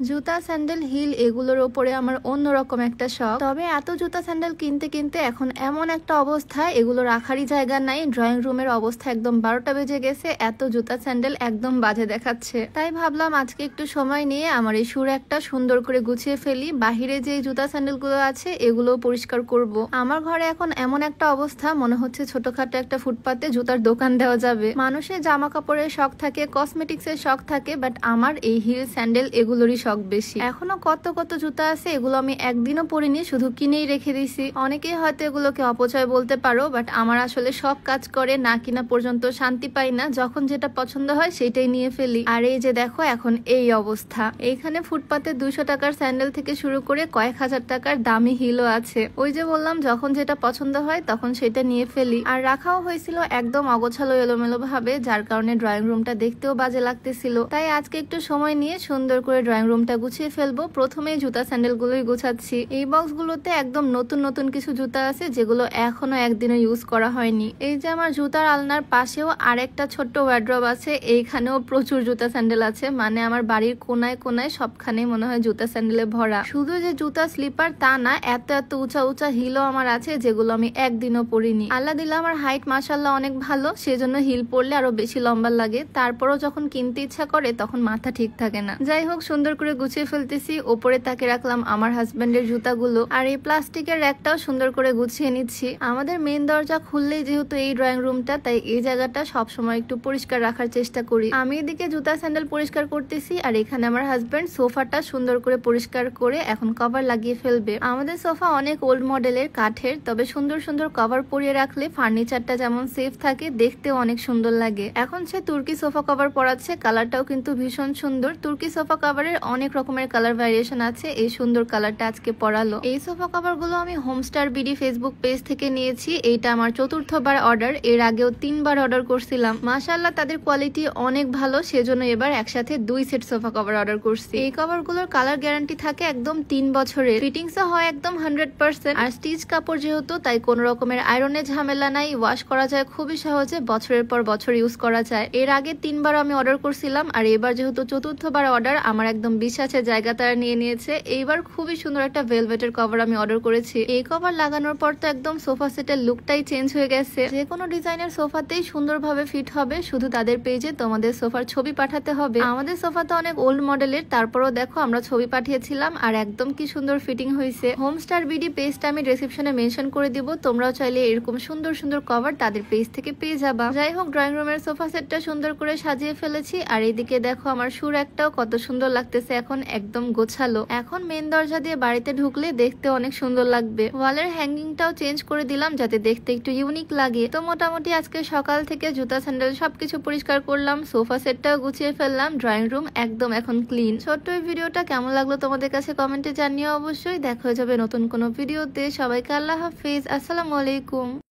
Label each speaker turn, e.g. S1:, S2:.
S1: জুতা sandal hill এগুলোর ওপরে আমার অন্যরকম একটা শখ। তবে এত জুতা স্যান্ডেল কিনতে কিনতে এখন এমন একটা অবস্থা, এগুলো রাখারই জায়গা নাই। ড্রয়িং রুমের অবস্থা একদম 12টা বেজে গেছে, এত জুতা স্যান্ডেল একদম বাজে দেখাচ্ছে। তাই ভাবলাম আজকে একটু সময় নিয়ে আমার এই সুর একটা সুন্দর করে গুছিয়ে ফেলি। বাহিরে যে জুতা স্যান্ডেল গুলো আছে এগুলো পরিষ্কার করব। আমার ঘরে এখন এমন একটা অবস্থা, মনে হচ্ছে ছোটখাটো একটা ফুটপাতে জুতার দোকান দেওয়া যাবে। মানুষের জামা কাপড়ের শখ থাকে, কসমেটিক্স এর শখ থাকে, বাট আমার এই হিল স্যান্ডেল এগুলোরই শখ বেশি। এখনো কত কত জুতা আছে, এগুলো আমি একদিনও পরিনি, শুধু কিনেই রেখে দিছি। অনেকেই হয়তো এগুলোকে অপচয় বলতে পারো, বাট আমার আসলে সব কাজ করে না কিনা পর্যন্ত শান্তি পাই না। যখন যেটা পছন্দ হয় সেটাই নিয়ে ফেলি। আর এই যে দেখো এখন এই অবস্থা। এইখানে ফুটপাতে 200 টাকার স্যান্ডেল থেকে শুরু করে কয়েক হাজার টাকার দামি হিলও আছে। ওই যে বললাম, যখন যেটা পছন্দ হয় তখন সেটা নিয়ে ফেলি। আর রাখাও হয়েছিল একদম অগোছালো এলোমেলো ভাবে, যার কারণে ড্রয়িং রুমটা দেখতেও বাজে লাগতেছিল। তাই আজকে একটু সময় নিয়ে সুন্দর করে ড্রয়িং রুমটা গুছিয়ে ফেলবো। প্রথমে জুতা স্যান্ডেল গুলোই গুছাচ্ছি। এই বক্স গুলোতে একদম নতুন নতুন কিছু জুতা আছে যেগুলো এখনো একদিনও ইউজ করা হয়নি। এই যে আমার জুতার আলনার পাশেও আরেকটা ছোট্ট ওয়ার্ড্রব আছে, এইখানেও প্রচুর জুতা স্যান্ডেল আছে। মানে আমার বাড়ির কোনায় কোনায় সবখানে মনে হয় জুতা স্যান্ডেলে ভরা। শুধু যে জুতা স্লিপার তা না, এত এত উঁচা উঁচা হিলও আমার আছে যেগুলো আমি একদিনও পরিনি। আল্লাহ দিল্লাহ আমার হাইট মাশাআল্লাহ অনেক ভালো, সেজন্য হিল পরলে আরো বেশি লম্বা লাগে। তারপরও যখন কিনতে ইচ্ছা করে তখন মাথা ঠিক থাকে না। যাই হোক, সুন্দর করে গুছিয়ে ফেলতেছি। ওপরে তাকে রাখলাম আমার হাজবেন্ডের জুতাগুলো, আর এই প্লাস্টিকের র্যাকটাও সুন্দর করে গুছিয়ে নিচ্ছি। আমাদের মেইন দরজা খুললেই যেহেতু এই ড্রয়িং রুমটা, তাই এই জায়গাটা সবসময় একটু পরিষ্কার রাখার চেষ্টা করি। আমি এদিকে জুতা স্যান্ডেল পরিষ্কার করতেছি, আর এখানে আমার হাজবেন্ড সোফাটা সুন্দর করে পরিষ্কার করে এখন কভার লাগিয়ে ফেলবে। আমাদের সোফা অনেক ওল্ড মডেলের কাঠের, তবে সুন্দর সুন্দর কভার পরিয়ে রাখলে ফার্নিচারটা যেমন সেফ থাকে, দেখতেও অনেক সুন্দর লাগে। এখন সে তুর্কি সোফা কভার পরাচ্ছে, কালারটাও কিন্তু ভীষণ সুন্দর। তুর্কি সোফা কভারের অনেক রকমের কালার ভ্যারিয়েশন আছে, এই সুন্দর কালারটা আজকে পরালো। এই সোফা কভার গুলো আমি হোমস্টার বিডি ফেসবুক পেজ থেকে নিয়েছি। এইটা আমার 4র্থবার অর্ডার, এর আগেও 3বার অর্ডার করছিলাম। মাশাআল্লাহ তাদের কোয়ালিটি অনেক ভালো, সেজন্য এবার একসাথে 2 সেট সোফা কভার অর্ডার করছি। এই কভার গুলোর কালার গ্যারান্টি থাকে একদম 3 বছরের, ফিটিংসও হয় একদম 100%। আর স্টিচ কাপড় যেহেতু, তাই কোনো রকমের আয়রনের ঝামেলা নাই, ওয়াশ করা যায় খুবই সহজে, বছরের পর বছর ইউজ করা যায়। এর আগে 3বার আমি অর্ডার করছিলাম, আর এবার যেহেতু 4র্থবার অর্ডার, আমার একদম বিশ্বাসের জায়গা তারা নিয়ে নিয়েছে। এইবার খুবই সুন্দর একটা ভেলভেটের কভার আমি অর্ডার করেছি। এই কভার লাগানোর পর তো একদম সোফা সেটের লুকটাই চেঞ্জ হয়ে গেছে। যে কোনো ডিজাইনের সোফাতেই সুন্দরভাবে ফিট হবে, শুধু তাদের পেজে তোমাদের সোফার ছবি পাঠাতে হবে। আমাদের সোফা তো অনেক ওল্ড মডেলের, তারপরও দেখো আমরা ছবি পাঠিয়েছিলাম আর একদম কি সুন্দর ফিটিং হয়েছে। হোমস্টার বিডি পেজটা আমি ডেসক্রিপশনে মেনশন করে দিব, তোমরাও চাইলে এরকম সুন্দর সুন্দর কভার তাদের পেজ থেকে পেয়ে যাবা। যাই হোক, ড্রয়িং রুমের সোফা সেটটা সুন্দর করে সাজিয়ে ফেলেছি। আর এইদিকে দেখো আমার সুর একটাও কত সুন্দর লাগতেছে, এখন একদম গোছালো। এখন মেন দরজা দিয়ে বাড়িতে ঢুকলে দেখতে অনেক সুন্দর লাগবে। ওয়ালের হ্যাঙ্গিংটাও চেঞ্জ করে দিলাম যাতে দেখতে একটু ইউনিক লাগে। তো মোটামুটি আজকে সকাল থেকে জুতা স্যান্ডেল সবকিছু পরিষ্কার করলাম, সোফা সেটটাও গুছিয়ে ফেললাম, ড্রয়িং রুম একদম এখন ক্লিন। ছোট্ট এই ভিডিওটা কেমন লাগলো তোমাদের কাছে কমেন্টে জানিও অবশ্যই। দেখা হয়ে যাবে নতুন কোনো ভিডিওতে। সবাইকে আল্লাহ হাফিজ, আসসালামু আলাইকুম।